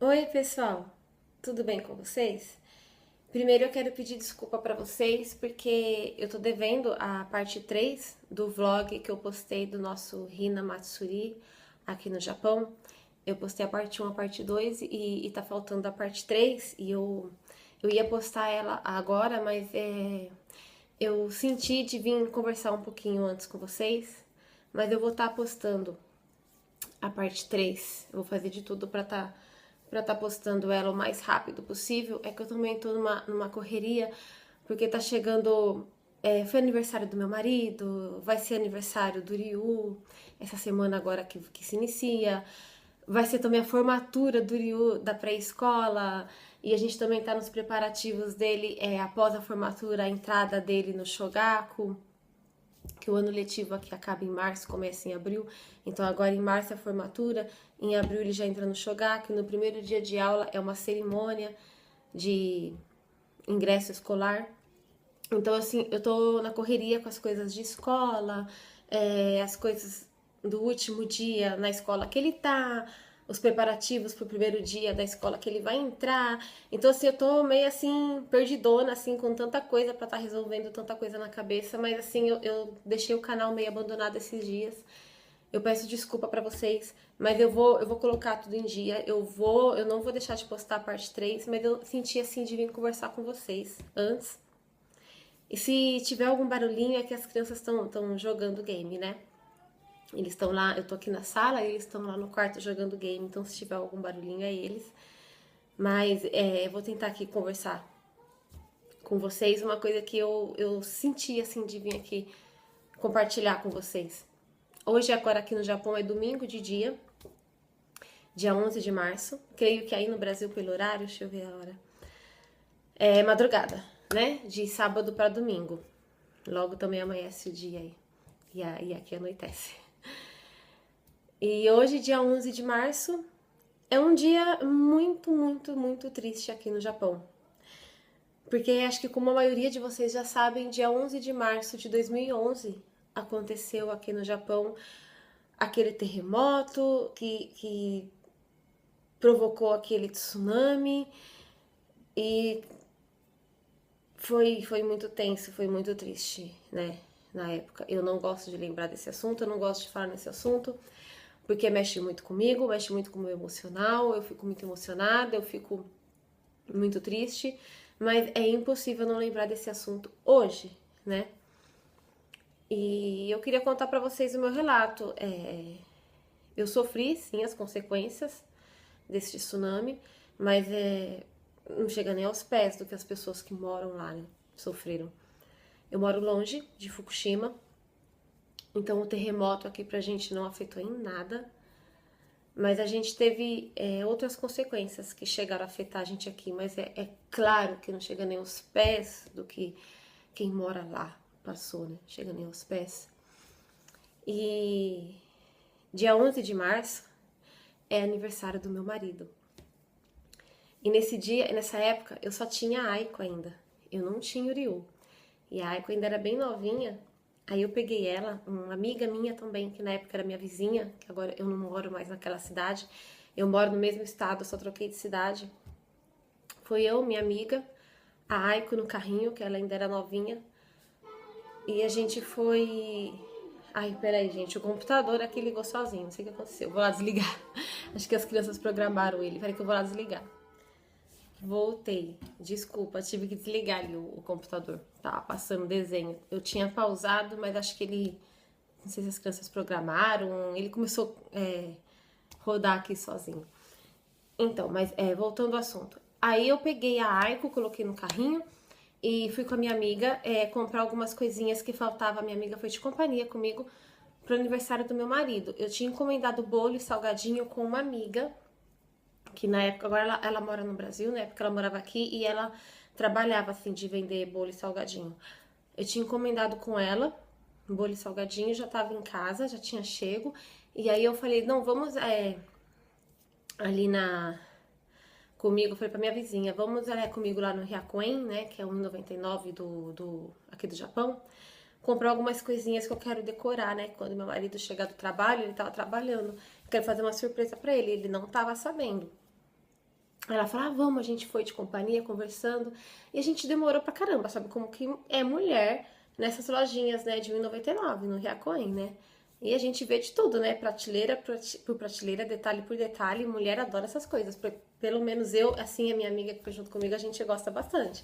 Oi, pessoal, tudo bem com vocês? Primeiro eu quero pedir desculpa para vocês porque eu tô devendo a parte 3 do vlog que eu postei do nosso Hina Matsuri aqui no Japão. Eu postei a parte 1, a parte 2 e tá faltando a parte 3 e eu ia postar ela agora, mas eu senti de vir conversar um pouquinho antes com vocês, mas eu vou estar postando a parte 3. Eu vou fazer de tudo para tá postando ela o mais rápido possível. É que eu também tô numa correria, porque tá chegando. Foi aniversário do meu marido, vai ser aniversário do Ryu, essa semana agora que se inicia. Vai ser também a formatura do Ryu da pré-escola. E a gente também tá nos preparativos dele após a formatura, a entrada dele no Shogaku, que o ano letivo aqui acaba em março, começa em abril. Então agora em março é a formatura, em abril ele já entra no Shogaku, no primeiro dia de aula é uma cerimônia de ingresso escolar. Então assim, eu tô na correria com as coisas de escola, as coisas do último dia na escola que ele tá, os preparativos pro primeiro dia da escola que ele vai entrar. Então, assim, eu tô meio assim, perdidona, assim, com tanta coisa pra estar resolvendo, tanta coisa na cabeça, mas assim, eu deixei o canal meio abandonado esses dias. Eu peço desculpa pra vocês, mas eu vou colocar tudo em dia. Eu não vou deixar de postar a parte 3, mas eu senti assim de vir conversar com vocês antes. E se tiver algum barulhinho é que as crianças estão jogando game, né? Eles estão lá, eu tô aqui na sala e eles estão lá no quarto jogando game, então se tiver algum barulhinho é eles. Mas eu vou tentar aqui conversar com vocês uma coisa que eu senti assim de vir aqui compartilhar com vocês. Hoje, agora aqui no Japão, é domingo de dia 11 de março. Creio que aí no Brasil, pelo horário, deixa eu ver a hora. É madrugada, né? De sábado para domingo. Logo também amanhece o dia aí. E aqui anoitece. E hoje, dia 11 de março, é um dia muito, muito, muito triste aqui no Japão. Porque acho que como a maioria de vocês já sabem, dia 11 de março de 2011 aconteceu aqui no Japão aquele terremoto que provocou aquele tsunami e foi muito tenso, foi muito triste, né? Na época. Eu não gosto de lembrar desse assunto, eu não gosto de falar nesse assunto, porque mexe muito comigo, mexe muito com o meu emocional, eu fico muito emocionada, eu fico muito triste, mas é impossível não lembrar desse assunto hoje, né? E eu queria contar pra vocês o meu relato. Eu sofri, sim, as consequências desse tsunami, mas não chega nem aos pés do que as pessoas que moram lá, né, sofreram. Eu moro longe de Fukushima, então o terremoto aqui pra gente não afetou em nada, mas a gente teve outras consequências que chegaram a afetar a gente aqui, mas é claro que não chega nem aos pés do que quem mora lá passou, né? Chega nem aos pés. E dia 11 de março é aniversário do meu marido. E nesse dia, nessa época, eu só tinha a Aiko ainda. Eu não tinha o Ryu. E a Aiko ainda era bem novinha. Aí eu peguei ela, uma amiga minha também, que na época era minha vizinha, que agora eu não moro mais naquela cidade. Eu moro no mesmo estado, só troquei de cidade. Foi eu, minha amiga, a Aiko no carrinho, que ela ainda era novinha. E a gente foi. Ai, peraí, gente, o computador aqui ligou sozinho, não sei o que aconteceu. Vou lá desligar. Acho que as crianças programaram ele. Peraí que eu vou lá desligar. Voltei. Desculpa, tive que desligar ali o computador. Tava passando desenho. Eu tinha pausado, mas acho que ele. Não sei se as crianças programaram. Ele começou a rodar aqui sozinho. Então, mas voltando ao assunto. Aí eu peguei a Aiko, coloquei no carrinho e fui com a minha amiga comprar algumas coisinhas que faltava. A minha amiga foi de companhia comigo pro aniversário do meu marido. Eu tinha encomendado bolo e salgadinho com uma amiga, que na época, agora ela mora no Brasil, na época ela morava aqui e ela trabalhava assim de vender bolo e salgadinho. Eu tinha encomendado com ela bolo e salgadinho, já tava em casa, já tinha chego. E aí eu falei, não, vamos ali comigo, eu falei pra minha vizinha, vamos comigo lá no Hyakuen, né, que é 1,99 aqui do Japão, comprar algumas coisinhas que eu quero decorar, né, quando meu marido chegar do trabalho, ele tava trabalhando, eu quero fazer uma surpresa pra ele, ele não tava sabendo. Ela falou, ah, vamos, a gente foi de companhia, conversando, e a gente demorou pra caramba, sabe como que é mulher nessas lojinhas, né, de R$ 1,99 no Riacoin, né? E a gente vê de tudo, né, prateleira por prateleira, detalhe por detalhe, mulher adora essas coisas, pelo menos eu, assim, a minha amiga que foi junto comigo, a gente gosta bastante.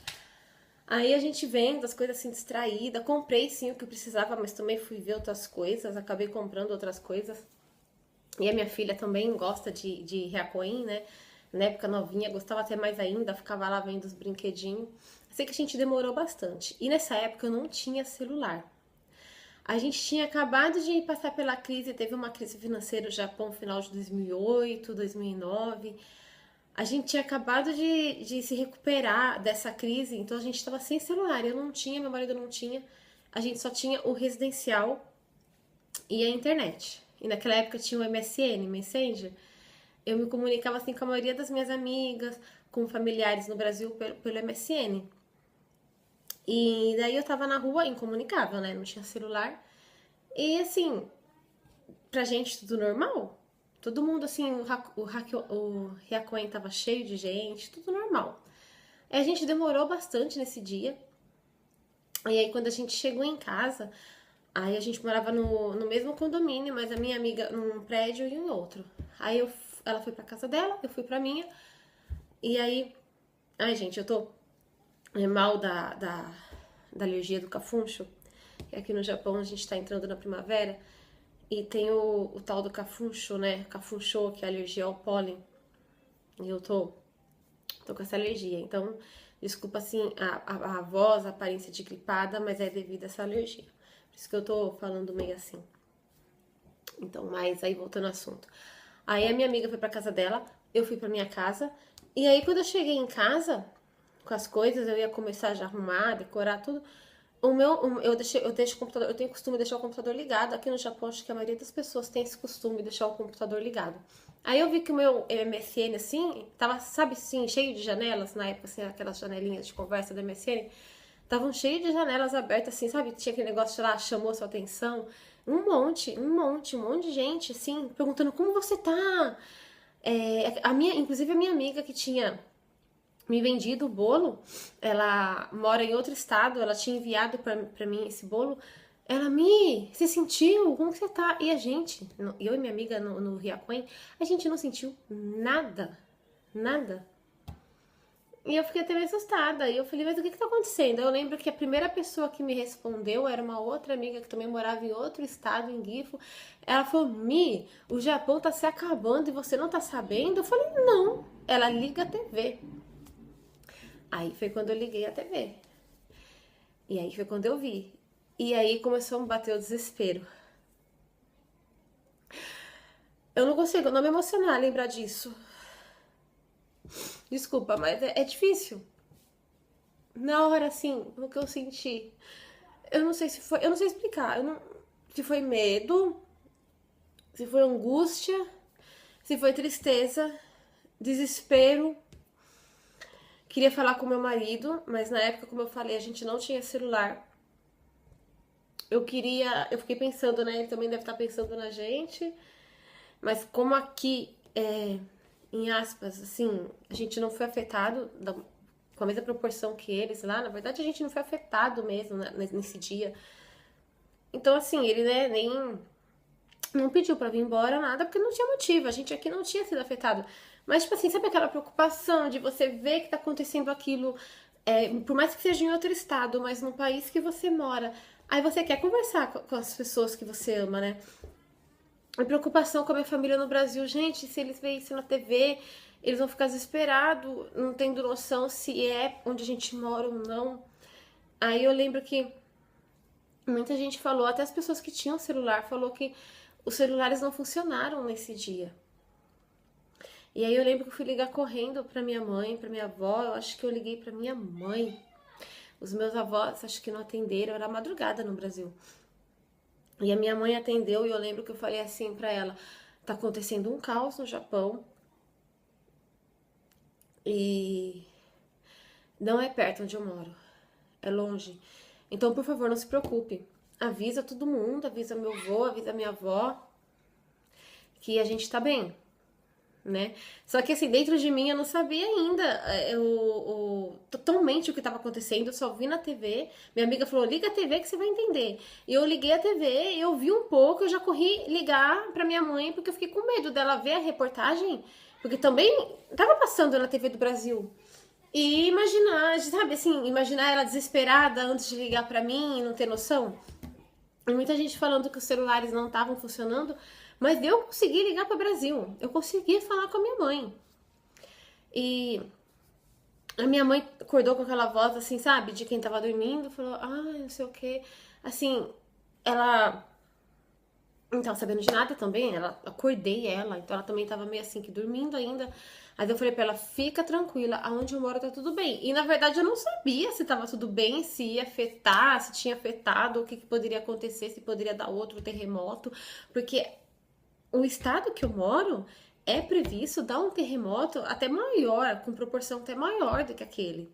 Aí a gente vendo as coisas assim distraída, comprei sim o que eu precisava, mas também fui ver outras coisas, acabei comprando outras coisas. E a minha filha também gosta de Reacoin, né? Na época novinha, gostava até mais ainda, ficava lá vendo os brinquedinhos. Sei que a gente demorou bastante. E nessa época eu não tinha celular. A gente tinha acabado de passar pela crise, teve uma crise financeira no Japão no final de 2008, 2009. A gente tinha acabado de se recuperar dessa crise, então a gente estava sem celular. Eu não tinha, meu marido não tinha. A gente só tinha o residencial e a internet. E naquela época tinha o MSN, Messenger. Eu me comunicava assim com a maioria das minhas amigas, com familiares no Brasil pelo MSN. E daí eu tava na rua incomunicável, né? Não tinha celular. E assim, pra gente tudo normal. Todo mundo assim, o Riacoin tava cheio de gente, tudo normal. Aí a gente demorou bastante nesse dia. E aí quando a gente chegou em casa, aí a gente morava no mesmo condomínio, mas a minha amiga num prédio e em outro. Aí ela foi pra casa dela, eu fui pra minha. E aí, ai gente, eu tô mal da alergia do cafuncho. Que aqui no Japão a gente tá entrando na primavera. E tem o tal do cafuncho, né? Cafuncho, que é alergia ao pólen. E eu tô com essa alergia. Então, desculpa assim a voz, a aparência de gripada, mas é devido a essa alergia. Por isso que eu tô falando meio assim. Então, mas aí voltando ao assunto. Aí a minha amiga foi pra casa dela, eu fui pra minha casa. E aí quando eu cheguei em casa, com as coisas, eu ia começar já a arrumar, decorar tudo. Eu deixo o computador, eu tenho costume de deixar o computador ligado. Aqui no Japão, acho que a maioria das pessoas tem esse costume de deixar o computador ligado. Aí eu vi que o meu MSN, assim, tava, sabe assim, cheio de janelas, na época, assim, aquelas janelinhas de conversa do MSN, estavam cheios de janelas abertas, assim, sabe? Tinha aquele negócio lá, chamou sua atenção. Um monte de gente, assim, perguntando como você tá. Inclusive a minha amiga que tinha me vendido o bolo, ela mora em outro estado, ela tinha enviado pra mim esse bolo. Ela, você sentiu? Como que você tá? E a gente, eu e minha amiga no Riacoin, a gente não sentiu nada, nada. E eu fiquei até meio assustada. E eu falei, mas o que tá acontecendo? Eu lembro que a primeira pessoa que me respondeu era uma outra amiga que também morava em outro estado, em Gifu. Ela falou, o Japão tá se acabando e você não tá sabendo? Eu falei, não. Ela liga a TV. Aí foi quando eu liguei a TV. E aí foi quando eu vi. E aí começou a me bater o desespero. Eu não consigo não me emocionar lembrar disso. Desculpa, mas é difícil. Na hora, assim, o que eu senti. Eu não sei se foi. Eu não sei explicar. Se foi medo, se foi angústia, se foi tristeza, desespero. Queria falar com meu marido, mas na época, como eu falei, a gente não tinha celular. Eu fiquei pensando, né? Ele também deve estar pensando na gente. Mas como aqui, em aspas, assim, a gente não foi afetado com a mesma proporção que eles lá, na verdade a gente não foi afetado mesmo, né, nesse dia. Então, assim, ele, né, nem não pediu pra vir embora, nada, porque não tinha motivo. A gente aqui não tinha sido afetado. Mas, tipo assim, sabe aquela preocupação de você ver que tá acontecendo aquilo, por mais que seja em outro estado, mas no país que você mora. Aí você quer conversar com as pessoas que você ama, né? A preocupação com a minha família no Brasil, gente, se eles veem isso na TV, eles vão ficar desesperados, não tendo noção se é onde a gente mora ou não. Aí eu lembro que muita gente falou, até as pessoas que tinham celular, falou que os celulares não funcionaram nesse dia. E aí eu lembro que eu fui ligar correndo pra minha mãe, pra minha avó, eu acho que eu liguei pra minha mãe. Os meus avós acho que não atenderam, era madrugada no Brasil. E a minha mãe atendeu e eu lembro que eu falei assim pra ela, tá acontecendo um caos no Japão e não é perto onde eu moro, é longe. Então, por favor, não se preocupe. Avisa todo mundo, avisa meu avô, avisa minha avó que a gente tá bem. né? Só que assim, dentro de mim eu não sabia ainda totalmente o que estava acontecendo, eu só vi na TV. Minha amiga falou: liga a TV que você vai entender. E eu liguei a TV, eu vi um pouco, eu já corri ligar pra minha mãe, porque eu fiquei com medo dela ver a reportagem, porque também tava passando na TV do Brasil. E imaginar, sabe assim, imaginar ela desesperada antes de ligar pra mim e não ter noção. E muita gente falando que os celulares não estavam funcionando, mas eu consegui ligar para o Brasil. Eu consegui falar com a minha mãe. E a minha mãe acordou com aquela voz assim, sabe, de quem tava dormindo, falou: "Ai, não sei o quê". Assim, ela não tava sabendo de nada também, acordei ela, então ela também tava meio assim que dormindo ainda. Aí eu falei pra ela: "Fica tranquila, aonde eu moro tá tudo bem". E na verdade eu não sabia se tava tudo bem, se ia afetar, se tinha afetado, o que poderia acontecer, se poderia dar outro terremoto, porque o estado que eu moro é previsto dar um terremoto até maior, com proporção até maior do que aquele.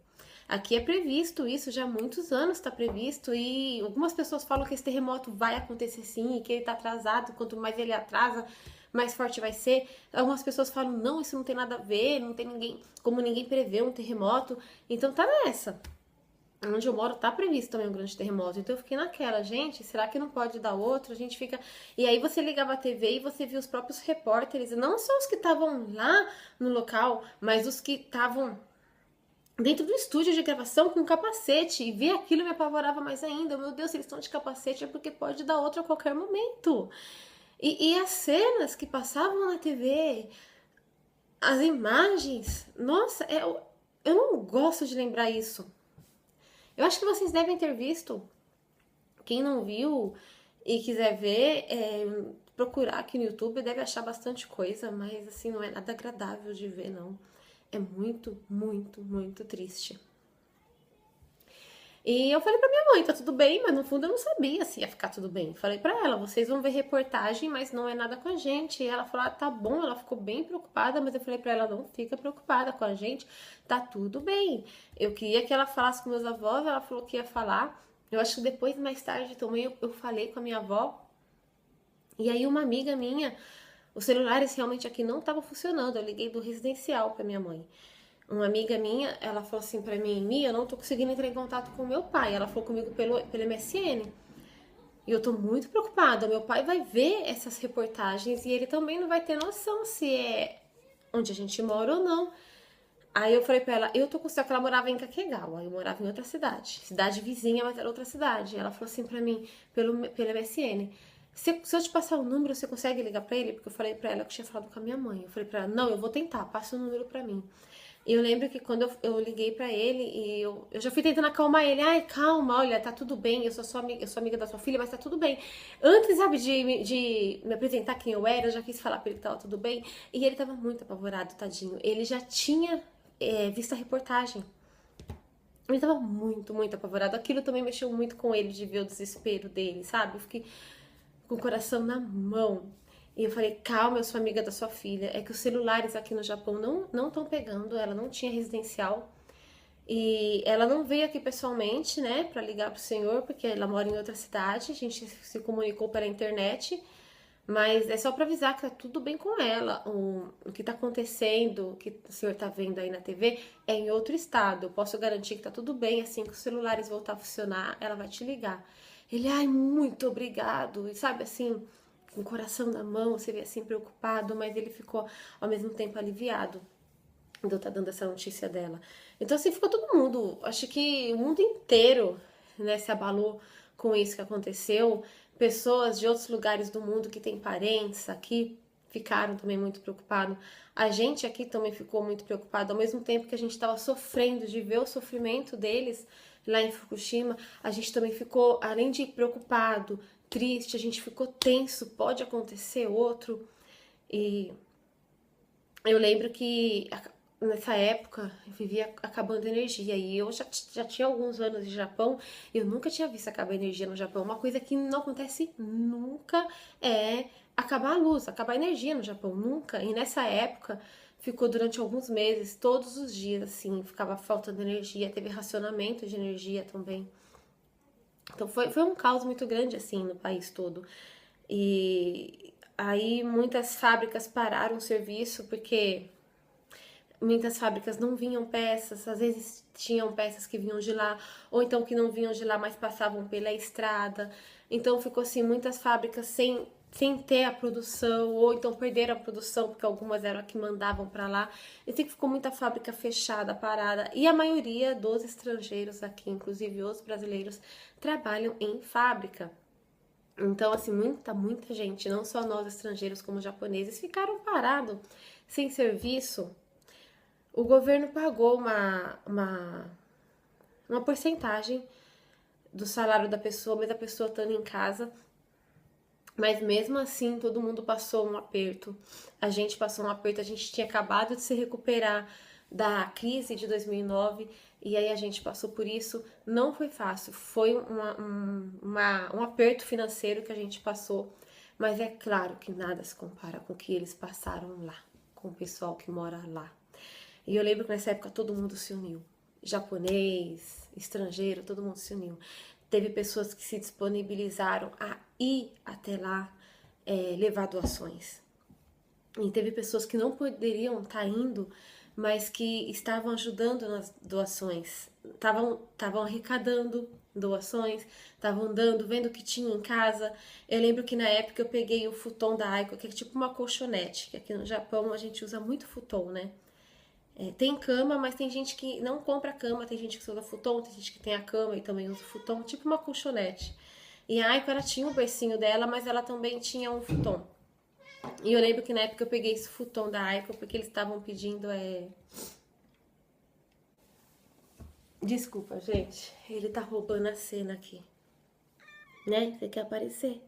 Aqui é previsto isso já há muitos anos, está previsto, e algumas pessoas falam que esse terremoto vai acontecer sim, e que ele está atrasado, quanto mais ele atrasa, mais forte vai ser. Algumas pessoas falam: não, isso não tem nada a ver, não tem ninguém, como ninguém prevê um terremoto. Então tá nessa. Onde eu moro tá previsto também um grande terremoto. Então eu fiquei naquela: gente, será que não pode dar outro? A gente fica. E aí você ligava a TV e você via os próprios repórteres, não só os que estavam lá no local, mas os que estavam dentro do estúdio de gravação com capacete. E ver aquilo me apavorava mais ainda. Meu Deus, se eles estão de capacete é porque pode dar outro a qualquer momento. E as cenas que passavam na TV, as imagens, nossa, eu não gosto de lembrar isso. Eu acho que vocês devem ter visto. Quem não viu e quiser ver, procurar aqui no YouTube, deve achar bastante coisa, mas assim, não é nada agradável de ver, não. É muito, muito, muito triste. E eu falei pra minha mãe: tá tudo bem, mas no fundo eu não sabia se ia ficar tudo bem. Falei pra ela: vocês vão ver reportagem, mas não é nada com a gente. E ela falou: ah, tá bom. Ela ficou bem preocupada, mas eu falei pra ela: não fica preocupada com a gente, tá tudo bem. Eu queria que ela falasse com meus avós, ela falou que ia falar. Eu acho que depois, mais tarde também, eu falei com a minha avó. E aí uma amiga minha, os celulares realmente aqui não estavam funcionando. Eu liguei do residencial pra minha mãe. Uma amiga minha, ela falou assim pra mim: Mia, eu não tô conseguindo entrar em contato com meu pai. Ela falou comigo pelo MSN. E eu tô muito preocupada. Meu pai vai ver essas reportagens e ele também não vai ter noção se é onde a gente mora ou não. Aí eu falei pra ela: eu tô com certeza que ela morava em Kakegawa, eu morava em outra cidade. Cidade vizinha, mas era outra cidade. Ela falou assim pra mim, pelo MSN: se eu te passar o número, você consegue ligar pra ele? Porque eu falei pra ela que eu tinha falado com a minha mãe. Eu falei pra ela: não, eu vou tentar, passa o número pra mim. E eu lembro que quando eu liguei pra ele, e eu já fui tentando acalmar ele: ai, calma, olha, tá tudo bem, eu sou amiga da sua filha, mas tá tudo bem. Antes, sabe, de me apresentar quem eu era, eu já quis falar pra ele que tava tudo bem. E ele tava muito apavorado, tadinho. Ele já tinha visto a reportagem. Ele tava muito, muito apavorado. Aquilo também mexeu muito com ele, de ver o desespero dele, sabe? Eu fiquei com o coração na mão. E eu falei: calma, eu sou amiga da sua filha. É que os celulares aqui no Japão não estão pegando. Ela não tinha residencial. E ela não veio aqui pessoalmente, né, pra ligar pro senhor, porque ela mora em outra cidade. A gente se comunicou pela internet. Mas é só pra avisar que tá tudo bem com ela. O que tá acontecendo, o que o senhor tá vendo aí na TV, é em outro estado. Eu posso garantir que tá tudo bem. Assim que os celulares voltar a funcionar, ela vai te ligar. Ele: ai, muito obrigado. E sabe assim, com o coração na mão, você vê assim preocupado, mas ele ficou ao mesmo tempo aliviado de eu estar dando essa notícia dela. Então assim, ficou todo mundo, acho que o mundo inteiro, né, se abalou com isso que aconteceu. Pessoas de outros lugares do mundo que têm parentes aqui ficaram também muito preocupados. A gente aqui também ficou muito preocupado, ao mesmo tempo que a gente estava sofrendo de ver o sofrimento deles lá em Fukushima. A gente também ficou, além de preocupado, triste, a gente ficou tenso, pode acontecer outro. E eu lembro que nessa época eu vivia acabando energia, e eu já tinha alguns anos de Japão e eu nunca tinha visto acabar energia no Japão. Uma coisa que não acontece nunca é acabar a luz, acabar a energia no Japão, nunca. E nessa época ficou durante alguns meses, todos os dias, assim, ficava faltando energia, teve racionamento de energia também. Então foi um caos muito grande, assim, no país todo. E Aí muitas fábricas pararam o serviço porque muitas fábricas não vinham peças, às vezes tinham peças que vinham de lá, ou então que não vinham de lá, mas passavam pela estrada. Então ficou assim, muitas fábricas sem ter a produção, ou então perderam a produção, porque algumas eram a que mandavam para lá. E assim que ficou muita fábrica fechada, parada. E a maioria dos estrangeiros aqui, inclusive os brasileiros, trabalham em fábrica. Então, assim, muita gente, não só nós estrangeiros como japoneses, ficaram parados, sem serviço. O governo pagou uma porcentagem do salário da pessoa, mas a pessoa estando em casa. Mas mesmo assim, todo mundo passou um aperto. A gente passou um aperto, a gente tinha acabado de se recuperar da crise de 2009 e aí a gente passou por isso. Não foi fácil, foi um aperto financeiro que a gente passou, mas é claro que nada se compara com o que eles passaram lá, com o pessoal que mora lá. E eu lembro que nessa época todo mundo se uniu. Japonês, estrangeiro, todo mundo se uniu. Teve pessoas que se disponibilizaram a ir até lá levar doações. E teve pessoas que não poderiam estar indo, mas que estavam ajudando nas doações. Estavam arrecadando doações, estavam dando, vendo o que tinha em casa. Eu lembro que na época eu peguei o futon da Aiko, que é tipo uma colchonete, que aqui no Japão a gente usa muito futon, né? Tem cama, mas tem gente que não compra cama, tem gente que usa futon, tem gente que tem a cama e também usa futon, tipo uma colchonete. E a Aiko, ela tinha o bercinho dela, mas ela também tinha um futon. E eu lembro que na época eu peguei esse futon da Aiko, porque eles estavam pedindo... Desculpa, gente, ele tá roubando a cena aqui. Né? Você quer aparecer?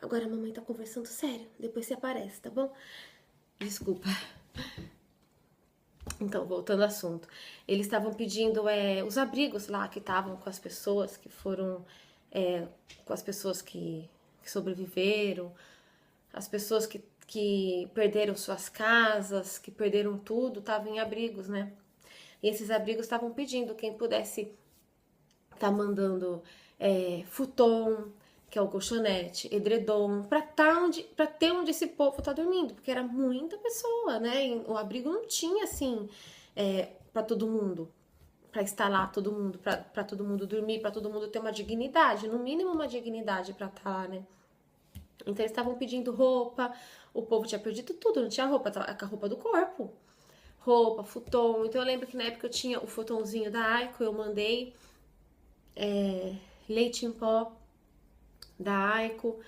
Agora a mamãe tá conversando sério, depois você aparece, tá bom? Desculpa. Então, voltando ao assunto, eles estavam pedindo os abrigos lá que estavam com as pessoas que foram, com as pessoas que sobreviveram, as pessoas que perderam suas casas, que perderam tudo, estavam em abrigos, né? E esses abrigos estavam pedindo quem pudesse tá mandando futon, que é o colchonete, edredom, pra ter onde esse povo tá dormindo, porque era muita pessoa, né? E o abrigo não tinha assim para todo mundo, para estar lá todo mundo, para todo mundo dormir, para todo mundo ter uma dignidade, no mínimo uma dignidade para estar lá, né? Então eles estavam pedindo roupa, o povo tinha perdido tudo, não tinha roupa, a roupa do corpo. Roupa, futon. Então eu lembro que na época eu tinha o futonzinho da Aiko, eu mandei leite em pó da Aiko,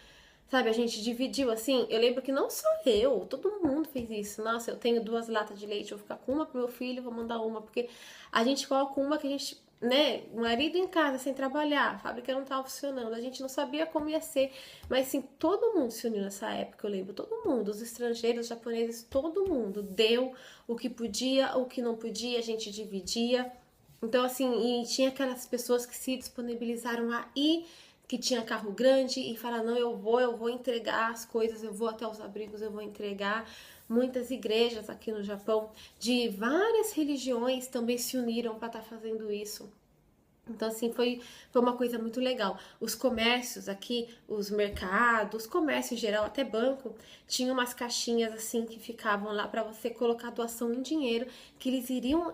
sabe? A gente dividiu assim. Eu lembro que não só eu, todo mundo fez isso. Nossa, eu tenho 2 latas de leite, eu vou ficar com uma pro meu filho, vou mandar uma, porque a gente coloca uma que a gente, né? O marido em casa sem trabalhar, a fábrica não tava funcionando, a gente não sabia como ia ser, mas assim, todo mundo se uniu nessa época, eu lembro, todo mundo, os estrangeiros, os japoneses, todo mundo deu o que podia, o que não podia, a gente dividia. Então, assim, e tinha aquelas pessoas que se disponibilizaram a ir, que tinha carro grande e falaram, não, eu vou entregar as coisas, eu vou até os abrigos, eu vou entregar. Muitas igrejas aqui no Japão, de várias religiões, também se uniram para estar fazendo isso. Então, assim, foi uma coisa muito legal. Os comércios aqui, os mercados, comércio em geral, até banco, tinha umas caixinhas assim que ficavam lá para você colocar doação em dinheiro, que eles iriam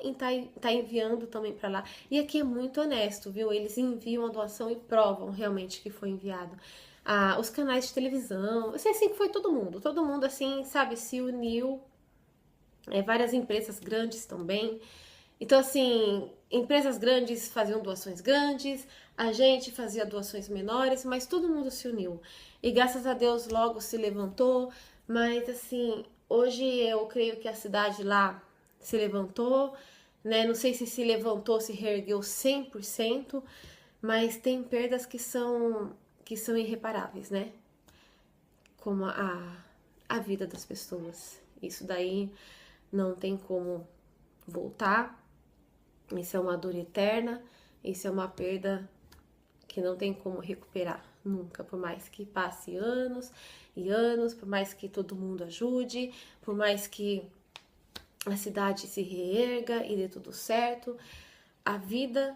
tá enviando também para lá. E aqui é muito honesto, viu? Eles enviam a doação e provam realmente que foi enviado. Os canais de televisão, eu sei assim que foi todo mundo assim, sabe, se uniu. Várias empresas grandes também. Então, assim, empresas grandes faziam doações grandes, a gente fazia doações menores, mas todo mundo se uniu. E graças a Deus logo se levantou, mas assim, hoje eu creio que a cidade lá se levantou, né? Não sei se levantou, se reergueu 100%, mas tem perdas que são irreparáveis, né? Como a vida das pessoas. Isso daí não tem como voltar. Isso é uma dor eterna, isso é uma perda que não tem como recuperar nunca, por mais que passe anos e anos, por mais que todo mundo ajude, por mais que a cidade se reerga e dê tudo certo, a vida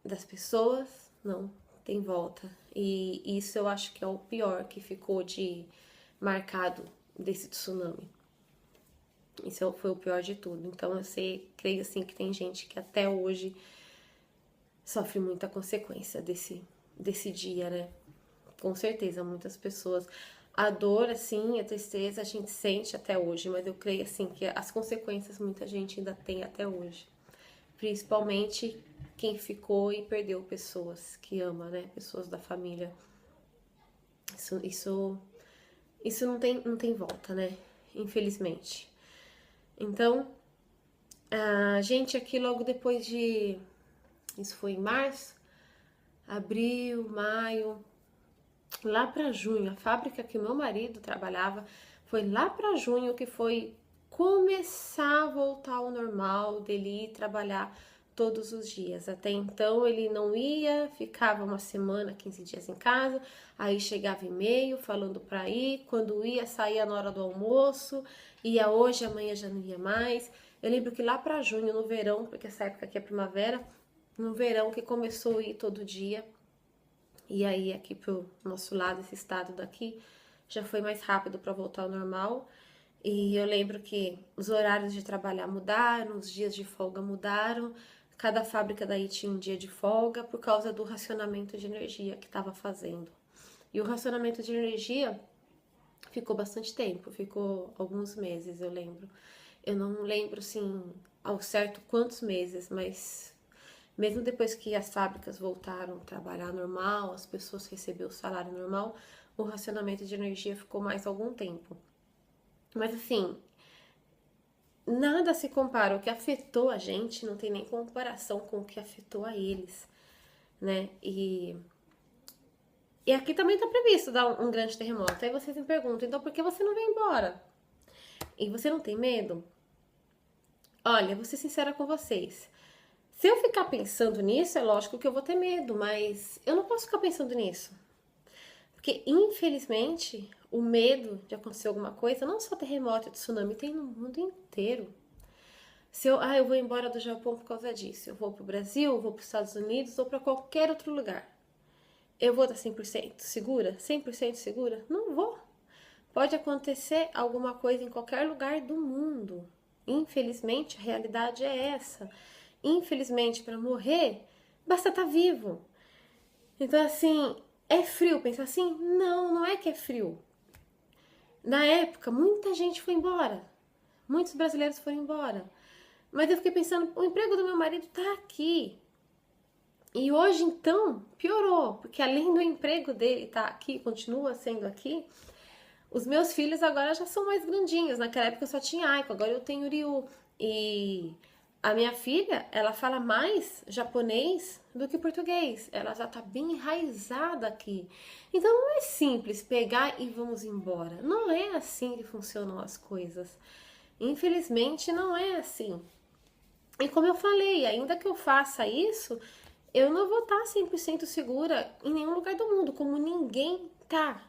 das pessoas não tem volta. E isso eu acho que é o pior que ficou marcado desse tsunami. Isso foi o pior de tudo. Então eu creio assim que tem gente que até hoje sofre muita consequência desse dia, né? Com certeza, muitas pessoas. A dor, assim, a tristeza a gente sente até hoje, mas eu creio assim que as consequências muita gente ainda tem até hoje. Principalmente quem ficou e perdeu pessoas que ama, né? Pessoas da família. Isso não tem volta, né? Infelizmente. Então, a gente aqui logo depois de... Isso foi em março, abril, maio, lá para junho. A fábrica que o meu marido trabalhava foi lá para junho que foi começar a voltar ao normal dele ir trabalhar todos os dias. Até então ele não ia, ficava uma semana, 15 dias em casa, aí chegava e-mail falando para ir, quando ia, saía na hora do almoço, ia hoje, amanhã já não ia mais. Eu lembro que lá para junho, no verão, porque essa época aqui é primavera, no verão que começou a ir todo dia, e aí aqui pro nosso lado, esse estado daqui, já foi mais rápido para voltar ao normal. E eu lembro que os horários de trabalhar mudaram, os dias de folga mudaram, cada fábrica daí tinha um dia de folga por causa do racionamento de energia que estava fazendo. E o racionamento de energia ficou bastante tempo, ficou alguns meses, eu lembro. Eu não lembro, assim, ao certo quantos meses, mas mesmo depois que as fábricas voltaram a trabalhar normal, as pessoas receberam o salário normal, o racionamento de energia ficou mais algum tempo. Mas assim, nada se compara. O que afetou a gente não tem nem comparação com o que afetou a eles, né? E aqui também tá previsto dar um grande terremoto. Aí vocês me perguntam, então por que você não vem embora? E você não tem medo? Olha, vou ser sincera com vocês. Se eu ficar pensando nisso, é lógico que eu vou ter medo, mas eu não posso ficar pensando nisso. Porque, infelizmente, o medo de acontecer alguma coisa, não só terremoto e tsunami, tem no mundo inteiro. Se eu vou embora do Japão por causa disso, eu vou pro Brasil, eu vou para os Estados Unidos ou para qualquer outro lugar. Eu vou estar 100% segura? 100% segura? Não vou. Pode acontecer alguma coisa em qualquer lugar do mundo. Infelizmente, a realidade é essa. Infelizmente, para morrer, basta estar vivo. Então, assim, é frio pensar assim? Não, não é que é frio. Na época, muita gente foi embora. Muitos brasileiros foram embora. Mas eu fiquei pensando, o emprego do meu marido tá aqui. E hoje, então, piorou. Porque além do emprego dele estar aqui, continua sendo aqui, os meus filhos agora já são mais grandinhos. Naquela época eu só tinha Aiko, agora eu tenho Ryu. E a minha filha, ela fala mais japonês do que português. Ela já tá bem enraizada aqui. Então não é simples pegar e vamos embora. Não é assim que funcionam as coisas. Infelizmente não é assim. E como eu falei, ainda que eu faça isso, eu não vou estar 100% segura em nenhum lugar do mundo, como ninguém tá.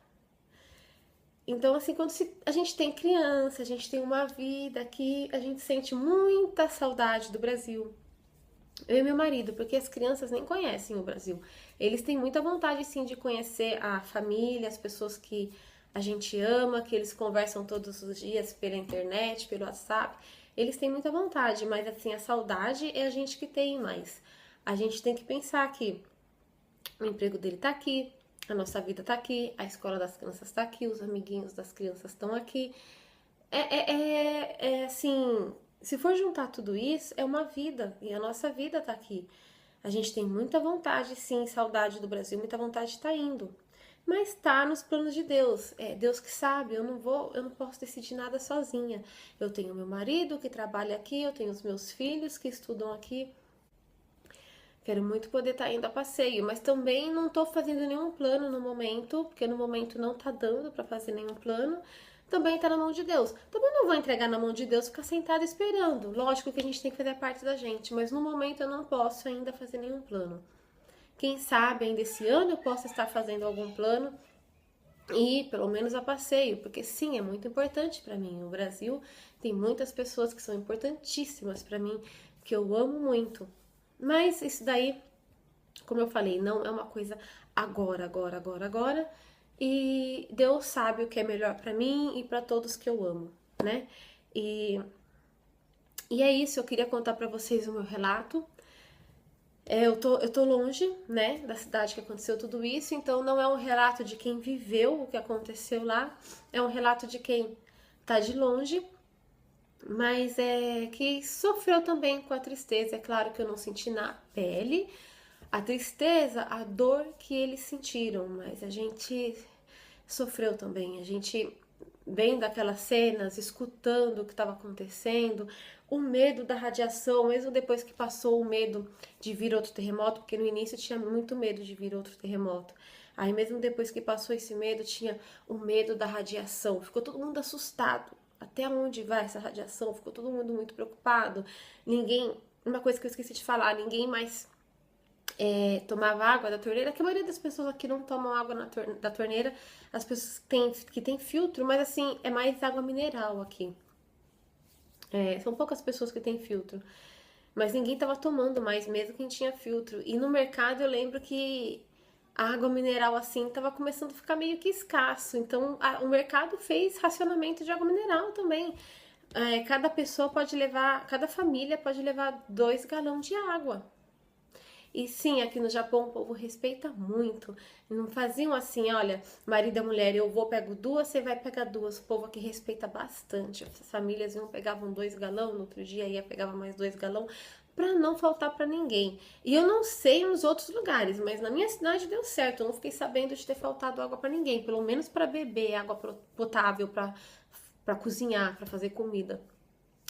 Então, assim, quando a gente tem criança, a gente tem uma vida aqui, a gente sente muita saudade do Brasil. Eu e meu marido, porque as crianças nem conhecem o Brasil. Eles têm muita vontade, sim, de conhecer a família, as pessoas que a gente ama, que eles conversam todos os dias pela internet, pelo WhatsApp. Eles têm muita vontade, mas, assim, a saudade é a gente que tem mais. A gente tem que pensar que o emprego dele tá aqui, a nossa vida tá aqui, a escola das crianças tá aqui, os amiguinhos das crianças estão aqui. Assim, se for juntar tudo isso, é uma vida, e a nossa vida tá aqui. A gente tem muita vontade, sim, saudade do Brasil, muita vontade de estar indo. Mas tá nos planos de Deus. É Deus que sabe, eu não posso decidir nada sozinha. Eu tenho meu marido que trabalha aqui, eu tenho os meus filhos que estudam aqui. Quero muito poder estar indo a passeio, mas também não tô fazendo nenhum plano no momento, porque no momento não tá dando para fazer nenhum plano. Também tá na mão de Deus. Também não vou entregar na mão de Deus e ficar sentada esperando. Lógico que a gente tem que fazer a parte da gente, mas no momento eu não posso ainda fazer nenhum plano. Quem sabe ainda esse ano eu possa estar fazendo algum plano e pelo menos a passeio, porque sim, é muito importante para mim. O Brasil tem muitas pessoas que são importantíssimas para mim, que eu amo muito. Mas isso daí, como eu falei, não é uma coisa agora. E Deus sabe o que é melhor pra mim e pra todos que eu amo, né? E, e é isso, eu queria contar pra vocês o meu relato. Eu tô longe, né, da cidade que aconteceu tudo isso, então não é um relato de quem viveu o que aconteceu lá, é um relato de quem tá de longe, mas é que sofreu também com a tristeza. É claro que eu não senti na pele a tristeza, a dor que eles sentiram, mas a gente sofreu também. A gente vendo aquelas cenas, escutando o que estava acontecendo, o medo da radiação, mesmo depois que passou o medo de vir outro terremoto, porque no início tinha muito medo de vir outro terremoto. Aí mesmo depois que passou esse medo, tinha o medo da radiação. Ficou todo mundo assustado. Até onde vai essa radiação? Ficou todo mundo muito preocupado. Ninguém, uma coisa que eu esqueci de falar, ninguém mais tomava água da torneira, que a maioria das pessoas aqui não tomam água da torneira, as pessoas que têm filtro, mas assim, é mais água mineral aqui. São poucas pessoas que têm filtro. Mas ninguém tava tomando mais, mesmo quem tinha filtro. E no mercado eu lembro que a água mineral assim tava começando a ficar meio que escasso. Então o mercado fez racionamento de água mineral também. Cada pessoa pode levar, cada família pode levar 2 galões de água. E sim, aqui no Japão o povo respeita muito. Não faziam assim, olha, marido e mulher, eu vou, pego 2, você vai pegar 2. O povo aqui respeita bastante. As famílias iam, pegavam 2 galões, no outro dia ia, pegava mais 2 galões, pra não faltar pra ninguém. E eu não sei nos outros lugares, mas na minha cidade deu certo. Eu não fiquei sabendo de ter faltado água pra ninguém, pelo menos pra beber, água potável, pra cozinhar, pra fazer comida.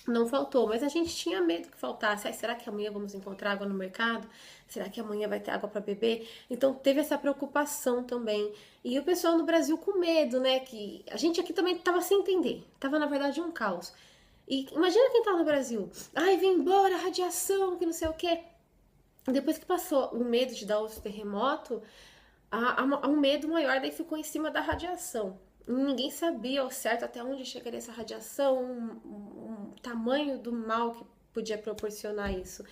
Não faltou, mas a gente tinha medo que faltasse. Ai, será que amanhã vamos encontrar água no mercado? Será que amanhã vai ter água para beber? Então teve essa preocupação também. E o pessoal no Brasil com medo, né? Que a gente aqui também tava sem entender. Tava na verdade um caos. E imagina quem tá no Brasil. Ai, vem embora, radiação, que não sei o quê. Depois que passou o medo de dar outro terremoto, um medo maior daí ficou em cima da radiação. Ninguém sabia ao certo até onde chegaria essa radiação, o tamanho do mal que podia proporcionar isso.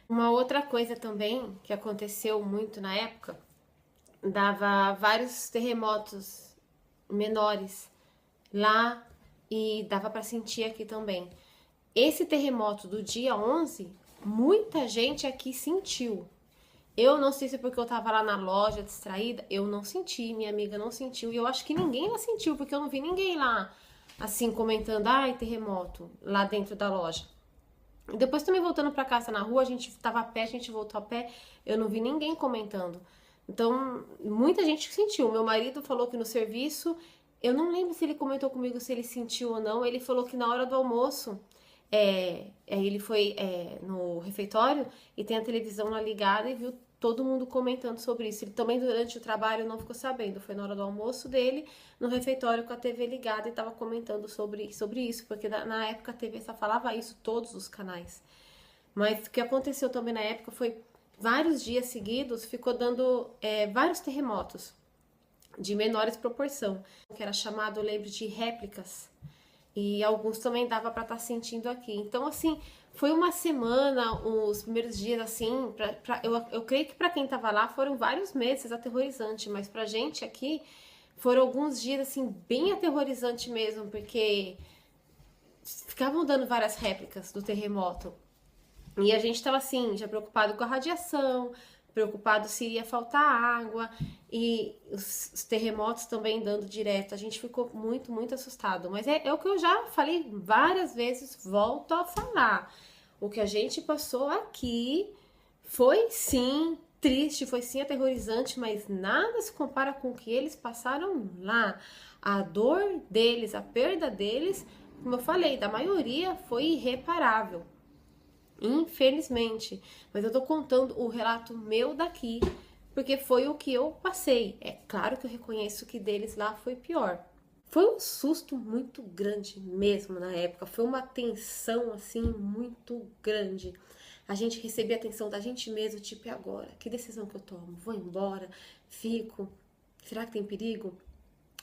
Uma outra coisa também que aconteceu muito na época, dava vários terremotos menores lá e dava para sentir aqui também. Esse terremoto do dia 11, muita gente aqui sentiu. Eu não sei se é porque eu tava lá na loja distraída, eu não senti, minha amiga não sentiu, e eu acho que ninguém lá sentiu, porque eu não vi ninguém lá, assim, comentando, ai, terremoto, lá dentro da loja. E depois também voltando pra casa na rua, a gente tava a pé, a gente voltou a pé, eu não vi ninguém comentando. Então, muita gente sentiu. Meu marido falou que no serviço, eu não lembro se ele comentou comigo se ele sentiu ou não, ele falou que na hora do almoço, ele foi no refeitório e tem a televisão lá ligada e viu todo mundo comentando sobre isso. Ele também durante o trabalho não ficou sabendo, foi na hora do almoço dele, no refeitório com a TV ligada e estava comentando sobre isso, porque na época a TV só falava isso, todos os canais. Mas o que aconteceu também na época foi vários dias seguidos ficou dando vários terremotos de menores proporção, que era chamado, eu lembro, de réplicas. E alguns também dava para estar sentindo aqui. Então, assim, foi uma semana, os primeiros dias, assim, eu creio que para quem tava lá foram vários meses aterrorizantes, mas pra gente aqui foram alguns dias, assim, bem aterrorizante mesmo, porque ficavam dando várias réplicas do terremoto. E a gente tava, assim, já preocupado com a radiação, preocupado se iria faltar água, e os terremotos também dando direto. A gente ficou muito, muito assustado. Mas é o que eu já falei várias vezes, volto a falar. O que a gente passou aqui foi sim triste, foi sim aterrorizante, mas nada se compara com o que eles passaram lá. A dor deles, a perda deles, como eu falei, da maioria foi irreparável. Infelizmente. Mas eu tô contando o relato meu daqui, porque foi o que eu passei. É claro que eu reconheço que deles lá foi pior. Foi um susto muito grande mesmo na época. Foi uma tensão assim muito grande. A gente recebia atenção da gente mesmo, tipo, e agora? Que decisão que eu tomo? Vou embora? Fico? Será que tem perigo?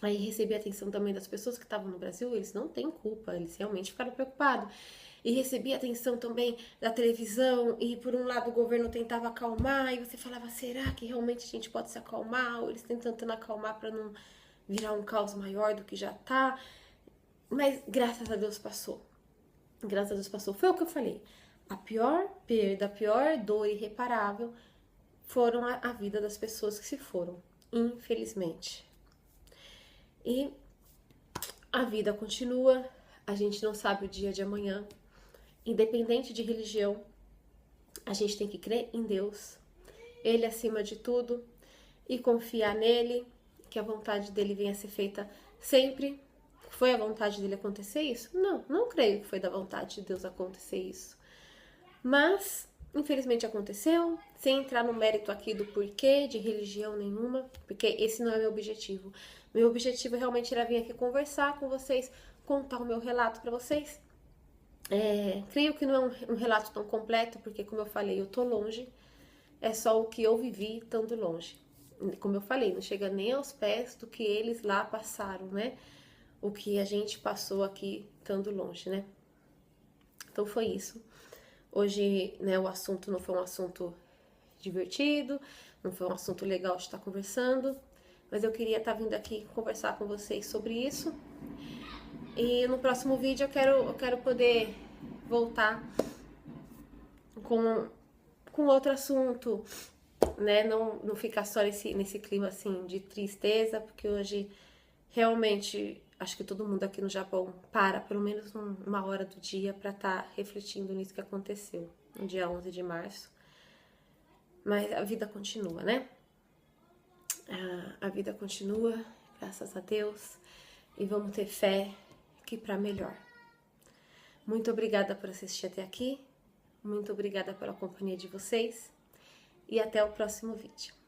Aí recebi a atenção também das pessoas que estavam no Brasil, eles não têm culpa, eles realmente ficaram preocupados. E recebi a atenção também da televisão, e por um lado o governo tentava acalmar, e você falava, será que realmente a gente pode se acalmar? Ou eles tentando acalmar para virar um caos maior do que já tá. Mas graças a Deus passou. Graças a Deus passou. Foi o que eu falei. A pior perda, a pior dor irreparável foram a vida das pessoas que se foram, infelizmente. E a vida continua, a gente não sabe o dia de amanhã. Independente de religião, a gente tem que crer em Deus, Ele acima de tudo, e confiar nele, que a vontade dele venha a ser feita sempre. Foi a vontade dele acontecer isso? Não, não creio que foi da vontade de Deus acontecer isso. Mas, infelizmente aconteceu, sem entrar no mérito aqui do porquê, de religião nenhuma, porque esse não é meu objetivo. Meu objetivo realmente era vir aqui conversar com vocês, contar o meu relato para vocês. Creio que não é um relato tão completo, porque como eu falei, eu tô longe, é só o que eu vivi estando longe. Como eu falei, não chega nem aos pés do que eles lá passaram, né? O que a gente passou aqui estando longe, né? Então foi isso. Hoje, né, o assunto não foi um assunto divertido, não foi um assunto legal de estar conversando, mas eu queria estar vindo aqui conversar com vocês sobre isso. E no próximo vídeo eu quero poder voltar com outro assunto, né? Não ficar só nesse clima assim de tristeza, porque hoje realmente acho que todo mundo aqui no Japão para pelo menos uma hora do dia para estar refletindo nisso que aconteceu no dia 11 de março. Mas a vida continua, né? A vida continua, graças a Deus, e vamos ter fé que para melhor. Muito obrigada por assistir até aqui, muito obrigada pela companhia de vocês e até o próximo vídeo.